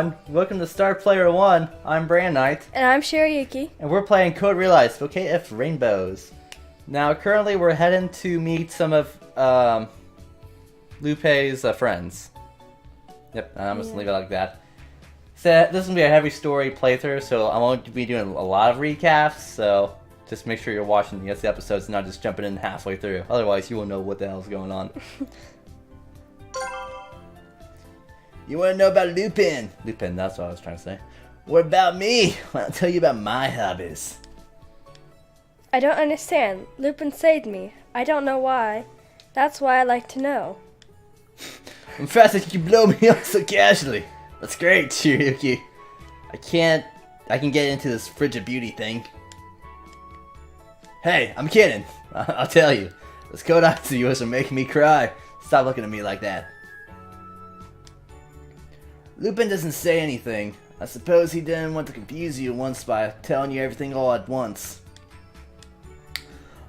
everyone. Welcome to Star Player 1. I'm Brandon Knight. And I'm Shirayuki. And we're playing Code Realized, Bouquet of Rainbows. Now, currently we're heading to meet some of Lupe's friends. Yep, I'm just gonna leave it like that. So, this is gonna be a heavy story playthrough, so I won't be doing a lot of recaps, so just make sure you're watching the episodes and not just jumping in halfway through. Otherwise, you won't know what the hell's going on. You want to know about Lupin? Lupin, that's what I was trying to say. What about me? I'll tell you about my hobbies. I don't understand. Lupin saved me. I don't know why. That's why I like to know. I'm fast that you blow me up so casually. That's great, Shirayuki. I can get into this frigid beauty thing. Hey, I'm kidding. I'll tell you. Those cold eyes of yours are making me cry. Stop looking at me like that. Lupin doesn't say anything. I suppose he didn't want to confuse you once by telling you everything all at once.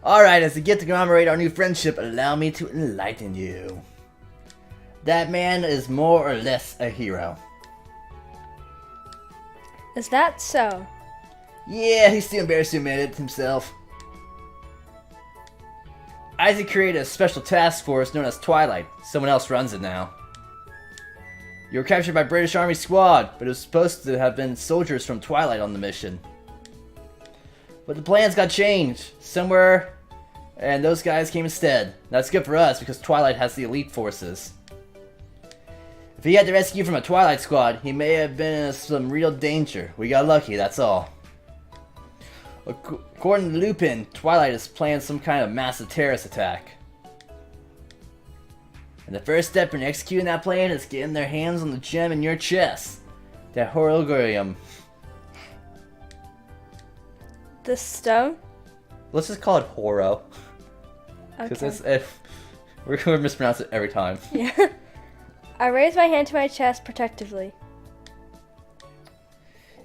Alright, as a gift to commemorate our new friendship, allow me to enlighten you. That man is more or less a hero. Is that so? Yeah, he's too embarrassed to admit it himself. Isaac created a special task force known as Twilight. Someone else runs it now. You were captured by British Army squad, but it was supposed to have been soldiers from Twilight on the mission. But the plans got changed somewhere, and those guys came instead. That's good for us because Twilight has the elite forces. If he had to rescue you from a Twilight squad, he may have been in some real danger. We got lucky, that's all. According to Lupin, Twilight is planning some kind of massive terrorist attack. And the first step in executing that plan is getting their hands on the gem in your chest. That Horogorium. The stone? Let's just call it Horo. Because we're going to mispronounce it every time. Yeah. I raise my hand to my chest protectively.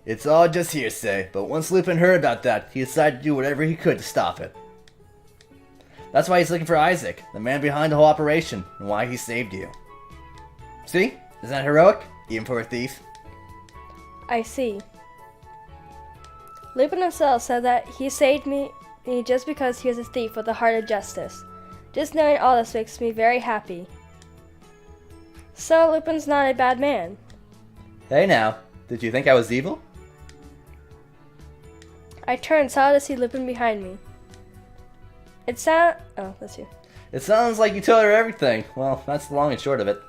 It's all just hearsay, but once Lupin heard about that, he decided to do whatever he could to stop it. That's why he's looking for Isaac, the man behind the whole operation, and why he saved you. See? Isn't that heroic? Even for a thief? I see. Lupin himself said that he saved me just because he was a thief with a heart of justice. Just knowing all this makes me very happy. So Lupin's not a bad man. Hey now, did you think I was evil? I turned and saw to see Lupin behind me. Oh, that's you. It sounds like you told her everything. Well, that's the long and short of it.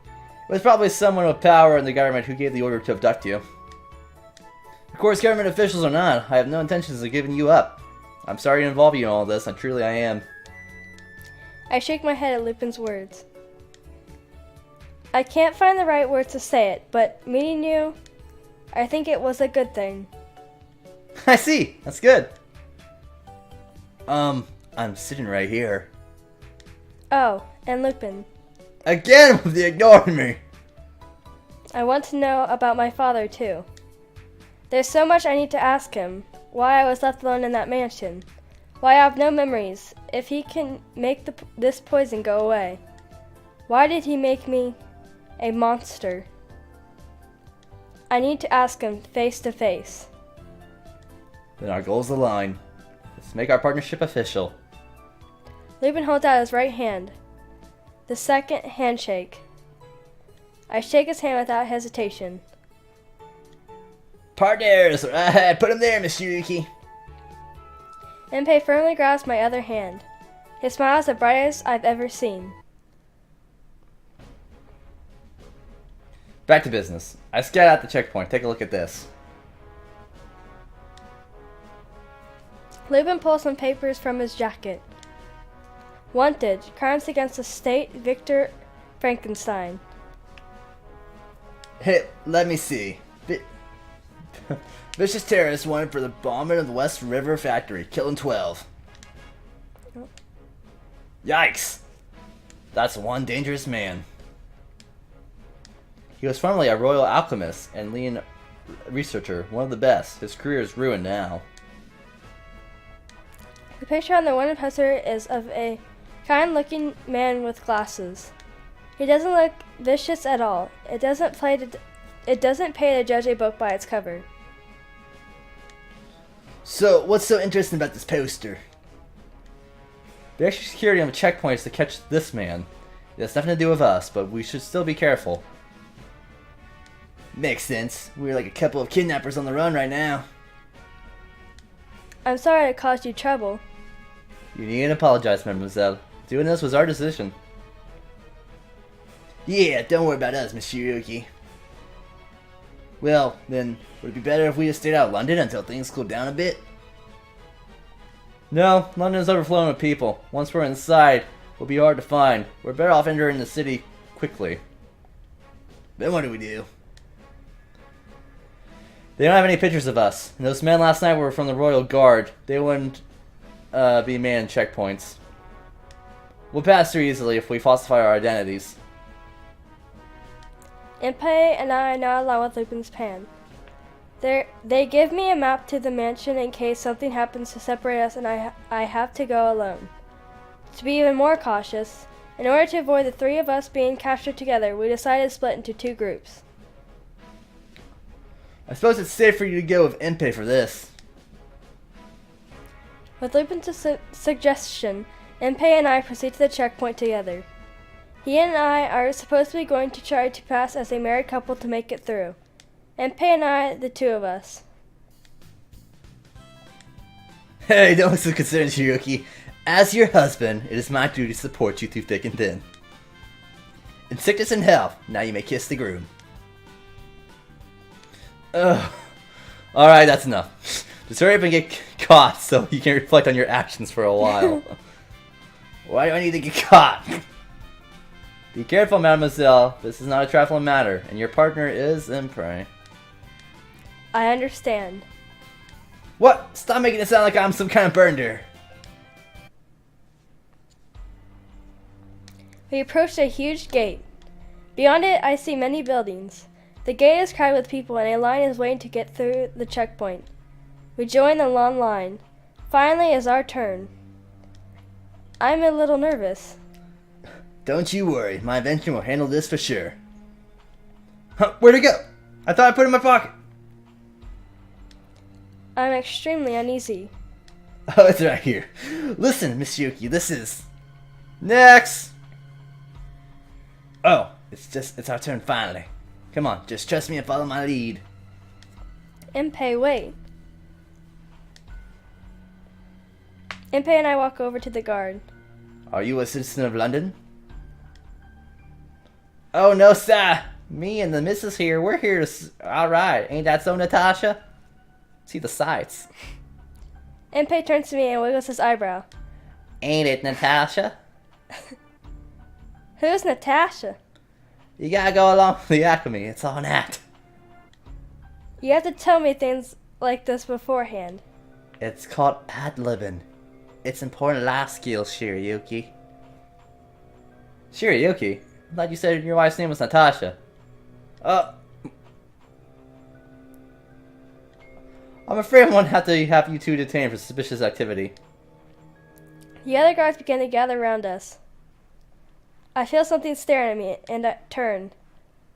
It was probably someone with power in the government who gave the order to abduct you. Of course, government officials or not, I have no intentions of giving you up. I'm sorry to involve you in all this, and truly I am. I shake my head at Lupin's words. I can't find the right words to say it, but meeting you, I think it was a good thing. I see. That's good. I'm sitting right here. Oh, and Lupin. Again with the ignoring me! I want to know about my father, too. There's so much I need to ask him. Why I was left alone in that mansion. Why I have no memories. If he can make this poison go away. Why did he make me a monster? I need to ask him face to face. Then our goals align. Let's make our partnership official. Lupin holds out his right hand. The second handshake. I shake his hand without hesitation. Partners! Alright, put him there, Miss Shirayuki. Impei firmly grasps my other hand. His smile is the brightest I've ever seen. Back to business. I scout out the checkpoint. Take a look at this. Lupin pulls some papers from his jacket. Wanted, crimes against the state, Victor Frankenstein. Hey, let me see. Vicious terrorists wanted for the bombing of the West River factory, killing 12. Oh. Yikes! That's one dangerous man. He was formerly a royal alchemist and lean researcher, one of the best. His career is ruined now. The picture on the wanted poster is of a kind-looking man with glasses. He doesn't look vicious at all. It doesn't play it doesn't pay to judge a book by its cover. So, what's so interesting about this poster? The extra security on the checkpoint is to catch this man. It has nothing to do with us, but we should still be careful. Makes sense. We're like a couple of kidnappers on the run right now. I'm sorry it caused you trouble. You needn't apologize, mademoiselle. Doing this was our decision. Yeah, don't worry about us, Miss Shirayuki. Well, then, would it be better if we just stayed out of London until things cooled down a bit? No, London is overflowing with people. Once we're inside, we'll be hard to find. We're better off entering the city quickly. Then what do we do? They don't have any pictures of us. And those men last night were from the Royal Guard. They wouldn't be man checkpoints. We'll pass through easily if we falsify our identities. Impei and I nod along with Lupin's plan. They give me a map to the mansion in case something happens to separate us and I have to go alone. To be even more cautious, in order to avoid the three of us being captured together, we decided to split into two groups. I suppose it's safe for you to go with Impei for this. With Lupin's suggestion, Impei and I proceed to the checkpoint together. He and I are supposed to be going to try to pass as a married couple to make it through. Impei and I, the two of us. Hey, don't be so concerned, Shirayuki. As your husband, it is my duty to support you through thick and thin. In sickness and health, now you may kiss the groom. Ugh. Alright, that's enough. Just hurry up and get caught so you can reflect on your actions for a while. Why do I need to get caught? Be careful, mademoiselle. This is not a trifling matter, and your partner is Impei. I understand. What? Stop making it sound like I'm some kind of burner. We approached a huge gate. Beyond it, I see many buildings. The gate is crowded with people and a line is waiting to get through the checkpoint. We join the long line. Finally, it's our turn. I'm a little nervous. Don't you worry, my invention will handle this for sure. Huh, where'd it go? I thought I put it in my pocket. I'm extremely uneasy. Oh, it's right here. Listen, Miss Yuki, this is... Next! Oh, it's our turn finally. Come on, just trust me and follow my lead. Impei, wait. Impei and I walk over to the guard. Are you a citizen of London? Oh, no, sir. Me and the missus here, we're here to... Alright, ain't that so, Natasha? See the sights. Impei turns to me and wiggles his eyebrow. Ain't it, Natasha? Who's Natasha? You gotta go along with the alchemy. It's all an act. You have to tell me things like this beforehand. It's called ad-libbing. It's important life skills, Shirayuki. Shirayuki? I thought you said your wife's name was Natasha. I'm afraid I'm gonna have to have you two detained for suspicious activity. The other guards begin to gather around us. I feel something staring at me, and I turn.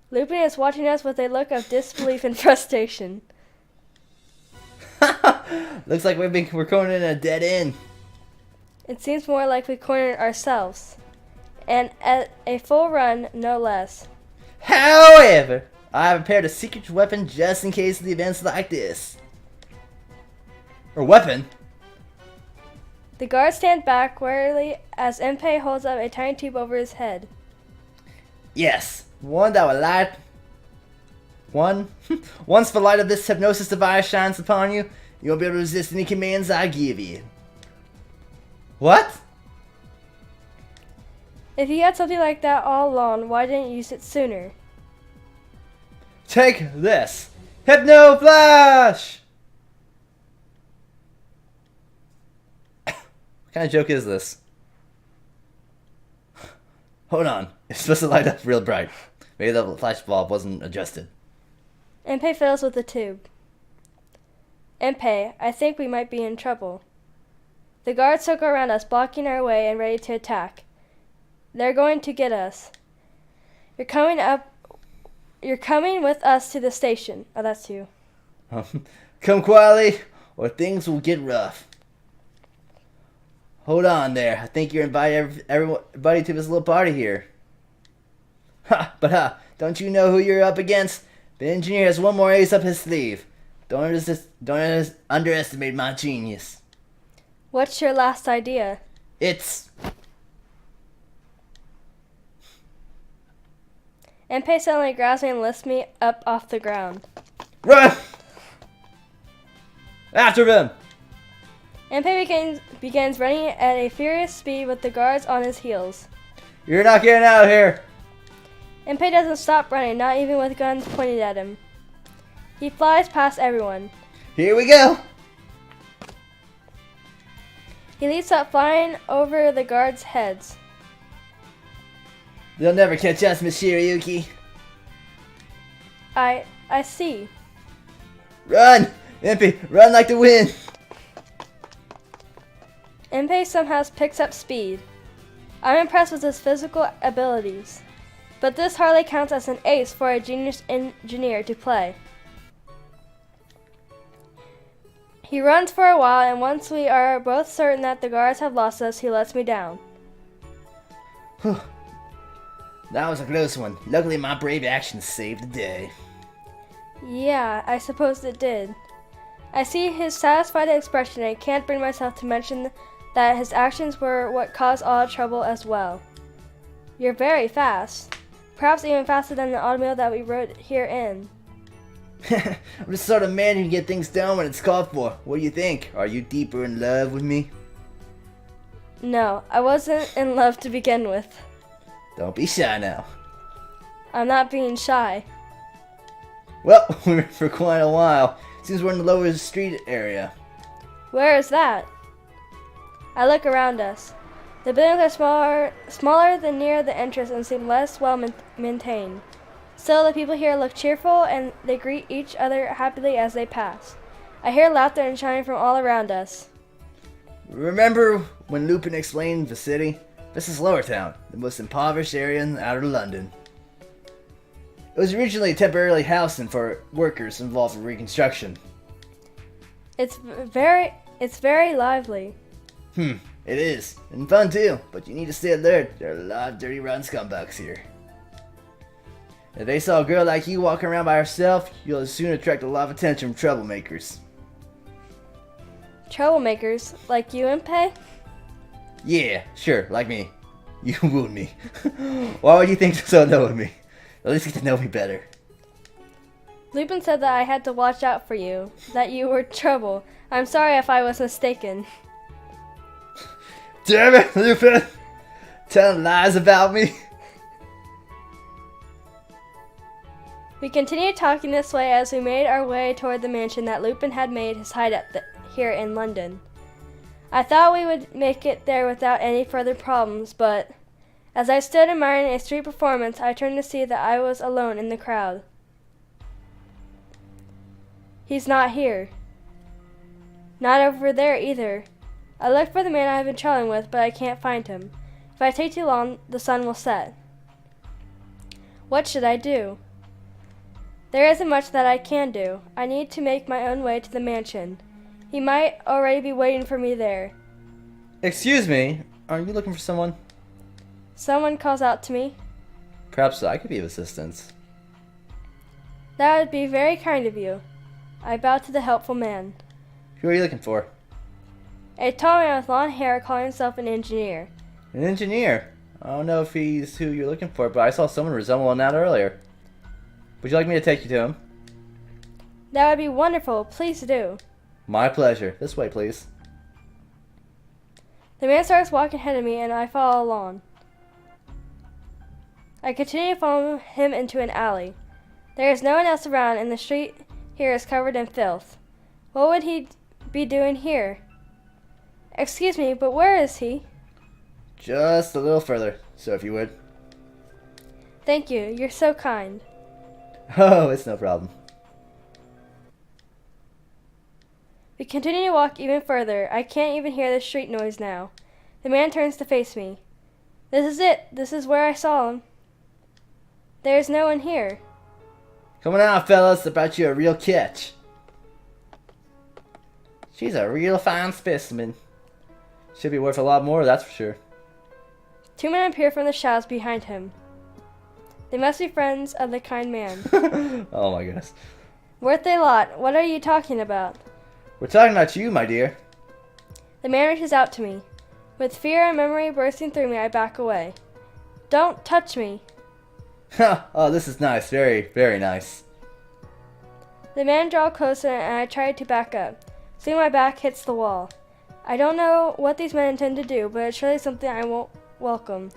Lupin is watching us with a look of disbelief and frustration. Looks like we're cornered in a dead end. It seems more like we cornered ourselves. And at a full run, no less. However, I have prepared a secret weapon just in case of the events like this. Or weapon? The guards stand back warily as Impei holds up a tiny tube over his head. Yes, one that will light... Once the light of this hypnosis device shines upon you, you won't be able to resist any commands I give you. What? If you had something like that all along, why didn't you use it sooner? Take this! Hypno Flash! What kind of joke is this? Hold on, it's supposed to light up real bright. Maybe the flash bulb wasn't adjusted. Impei fiddles with the tube. Impei, I think we might be in trouble. The guards circle around us, blocking our way and ready to attack. They're going to get us. You're coming up You're coming with us to the station. Oh, that's you. Come quietly, or things will get rough. Hold on there. I think you're inviting everybody to this little party here. But don't you know who you're up against? The engineer has one more ace up his sleeve. Don't underestimate my genius. What's your last idea? It's... Enpei suddenly grabs me and lifts me up off the ground. Run! After him! Enpei begins running at a furious speed with the guards on his heels. You're not getting out of here! Enpei doesn't stop running, not even with guns pointed at him. He flies past everyone. Here we go! He leaps up, flying over the guards' heads. They'll never catch us, Miss Shirayuki. I see. Run! Enpei, run like the wind! Enpei somehow picks up speed. I'm impressed with his physical abilities, but this hardly counts as an ace for a genius engineer to play. He runs for a while, and once we are both certain that the guards have lost us, he lets me down. That was a close one. Luckily, my brave actions saved the day. Yeah, I suppose it did. I see his satisfied expression, and I can't bring myself to mention that his actions were what caused all trouble as well. You're very fast. Perhaps even faster than the automobile that we rode here in. I'm the sort of man who can get things done when it's called for. What do you think? Are you deeper in love with me? No, I wasn't in love to begin with. Don't be shy now. I'm not being shy. Well, we're in for quite a while. Seems we're in the lower street area. Where is that? I look around us. The buildings are smaller than near the entrance and seem less well maintained. Still, the people here look cheerful and they greet each other happily as they pass. I hear laughter and shouting from all around us. Remember when Lupin explained the city? This is Lower Town, the most impoverished area in outer London. It was originally temporarily housing for workers involved in reconstruction. It's very lively. It is. And fun too, but you need to stay alert. There are a lot of dirty rotten scumbags here. If they saw a girl like you walking around by herself, you'll soon attract a lot of attention from troublemakers. Troublemakers? Like you, Enpei? Yeah, sure, like me. You wooed me. Why would you think so low of me? At least get to know me better. Lupin said that I had to watch out for you, that you were trouble. I'm sorry if I was mistaken. Damn it, Lupin! Telling lies about me? We continued talking this way as we made our way toward the mansion that Lupin had made his hideout here in London. I thought we would make it there without any further problems, but as I stood admiring a street performance, I turned to see that I was alone in the crowd. He's not here. Not over there either. I looked for the man I have been traveling with, but I can't find him. If I take too long, the sun will set. What should I do? There isn't much that I can do. I need to make my own way to the mansion. He might already be waiting for me there. Excuse me, are you looking for someone? Someone calls out to me. Perhaps I could be of assistance. That would be very kind of you. I bowed to the helpful man. Who are you looking for? A tall man with long hair calling himself an engineer. An engineer? I don't know if he's who you're looking for, but I saw someone resembling that earlier. Would you like me to take you to him? That would be wonderful. Please do. My pleasure. This way, please. The man starts walking ahead of me, and I follow along. I continue to follow him into an alley. There is no one else around, and the street here is covered in filth. What would he be doing here? Excuse me, but where is he? Just a little further, so if you would. Thank you. You're so kind. Oh, it's no problem. We continue to walk even further. I can't even hear the street noise now. The man turns to face me. This is it. This is where I saw him. There is no one here. Come on out, fellas. I brought you a real catch. She's a real fine specimen. Should be worth a lot more, that's for sure. 2 men appear from the shadows behind him. They must be friends of the kind man. Oh my goodness. Worth a lot. What are you talking about? We're talking about you, my dear. The man reaches out to me. With fear and memory bursting through me, I back away. Don't touch me. Oh, this is nice. Very, very nice. The man draws closer and I try to back up. Soon my back hits the wall. I don't know what these men intend to do, but it's surely something I won't welcome.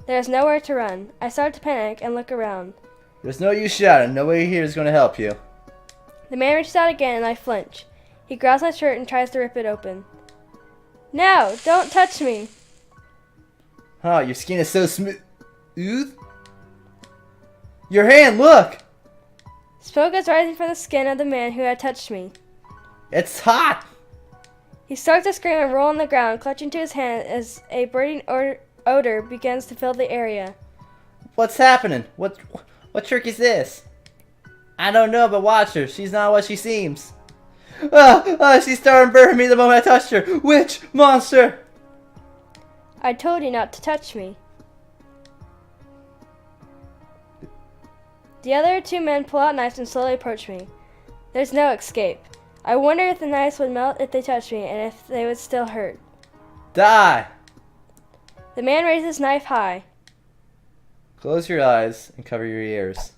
There is nowhere to run. I start to panic and look around. There's no use shouting. Nobody here is going to help you. The man reaches out again and I flinch. He grabs my shirt and tries to rip it open. No, don't touch me. Oh, your skin is so smooth. Your hand, look! Smoke is rising from the skin of the man who had touched me. It's hot! He starts to scream and roll on the ground, clutching to his hand as a burning odor begins to fill the area. What's happening? What trick is this? I don't know, but watch her. She's not what she seems. She started burning me the moment I touched her. Witch! Monster! I told you not to touch me. The other 2 men pull out knives and slowly approach me. There's no escape. I wonder if the knives would melt if they touched me and if they would still hurt. Die! The man raises his knife high. Close your eyes and cover your ears.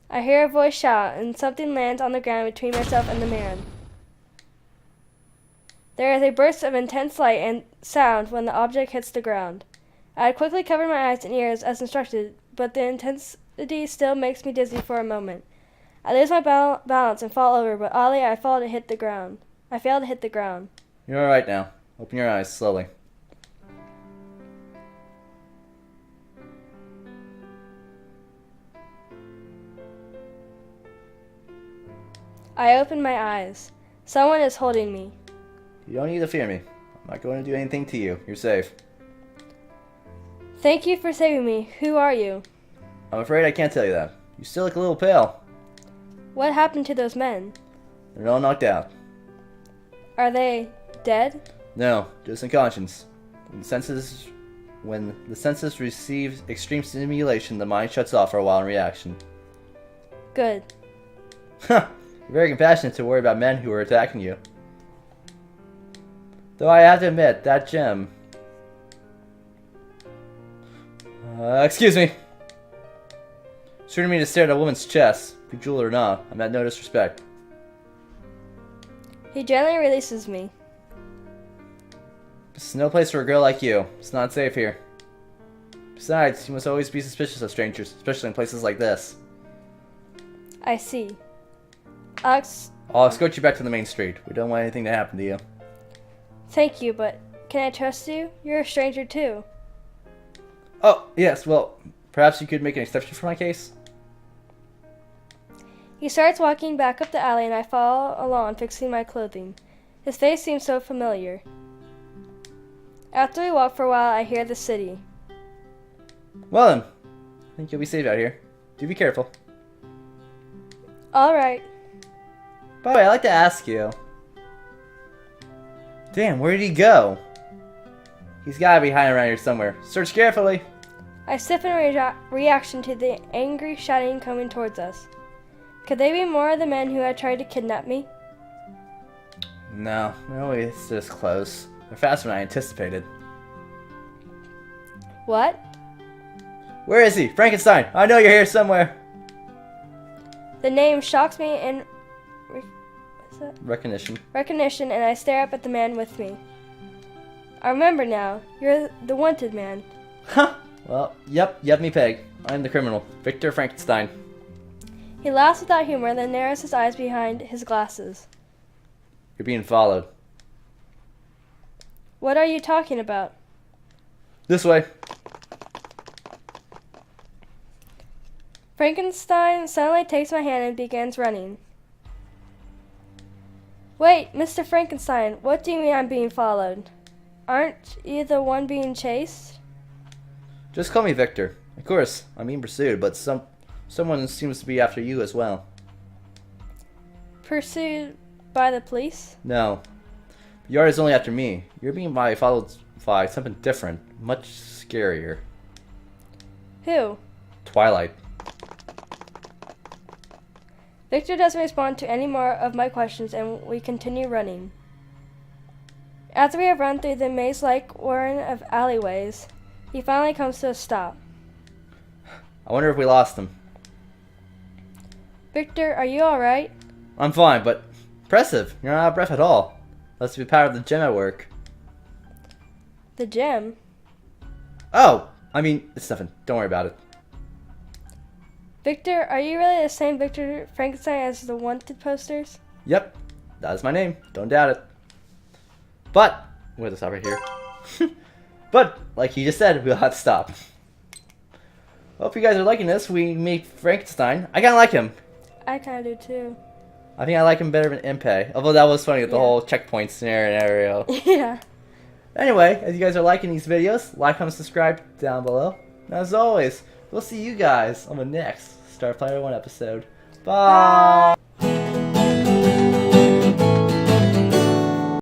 I hear a voice shout and something lands on the ground between myself and the man. There is a burst of intense light and sound when the object hits the ground. I had quickly covered my eyes and ears as instructed, but the intensity still makes me dizzy for a moment. I lose my balance and fall over, but oddly I fail to hit the ground. You're alright now. Open your eyes slowly. I open my eyes. Someone is holding me. You don't need to fear me. I'm not going to do anything to you. You're safe. Thank you for saving me. Who are you? I'm afraid I can't tell you that. You still look a little pale. What happened to those men? They're all knocked out. Are they dead? No, just unconscious. When the senses receive extreme stimulation, the mind shuts off for a while in reaction. Good. Huh. You're very compassionate to worry about men who are attacking you. Though I have to admit, that gem... excuse me. Shooting me to stare at a woman's chest, bejeweled or not, I meant no disrespect. He gently releases me. This is no place for a girl like you. It's not safe here. Besides, you must always be suspicious of strangers, especially in places like this. I see. I'll escort you back to the main street. We don't want anything to happen to you. Thank you, but can I trust you? You're a stranger too. Oh, yes, well, perhaps you could make an exception for my case? He starts walking back up the alley and I follow along, fixing my clothing. His face seems so familiar. After we walk for a while, I hear the city. Well then, I think you'll be safe out here. Do be careful. Alright. By the way, I'd like to ask you. Damn, where did he go? He's gotta be hiding around here somewhere. Search carefully. I sip in reaction to the angry shouting coming towards us. Could they be more of the men who had tried to kidnap me? No, it's this close. They're faster than I anticipated. What? Where is he? Frankenstein! I know you're here somewhere! The name shocks me in Recognition, and I stare up at the man with me. I remember now. You're the wanted man. Huh! Well, yep, me peg. I'm the criminal, Victor Frankenstein. He laughs without humor, then narrows his eyes behind his glasses. You're being followed. What are you talking about? This way. Frankenstein suddenly takes my hand and begins running. Wait, Mr. Frankenstein, what do you mean I'm being followed? Aren't you the one being chased? Just call me Victor. Of course, I'm being pursued, but someone seems to be after you as well. pursued by the police? No. Yard is only after me. You're being followed by something different. Much scarier. Who? Twilight. Victor doesn't respond to any more of my questions, and we continue running. After we have run through the maze-like warren of alleyways, he finally comes to a stop. I wonder if we lost him. Victor, are you alright? I'm fine, but impressive. You're not out of breath at all. Must be part of the gym at work. The gym? Oh, I mean, it's nothing. Don't worry about it. Victor, are you really the same Victor Frankenstein as the wanted posters? Yep, that is my name. Don't doubt it. But, we're gonna stop right here. But, like he just said, we'll have to stop. Hope you guys are liking this. We meet Frankenstein. I kinda like him. I kinda do too. I think I like him better than Impey. Although that was funny with the whole checkpoint scenario. Yeah. Anyway, as you guys are liking these videos, like, comment, subscribe down below. And as always, we'll see you guys on the next Star Player 1 episode. Bye!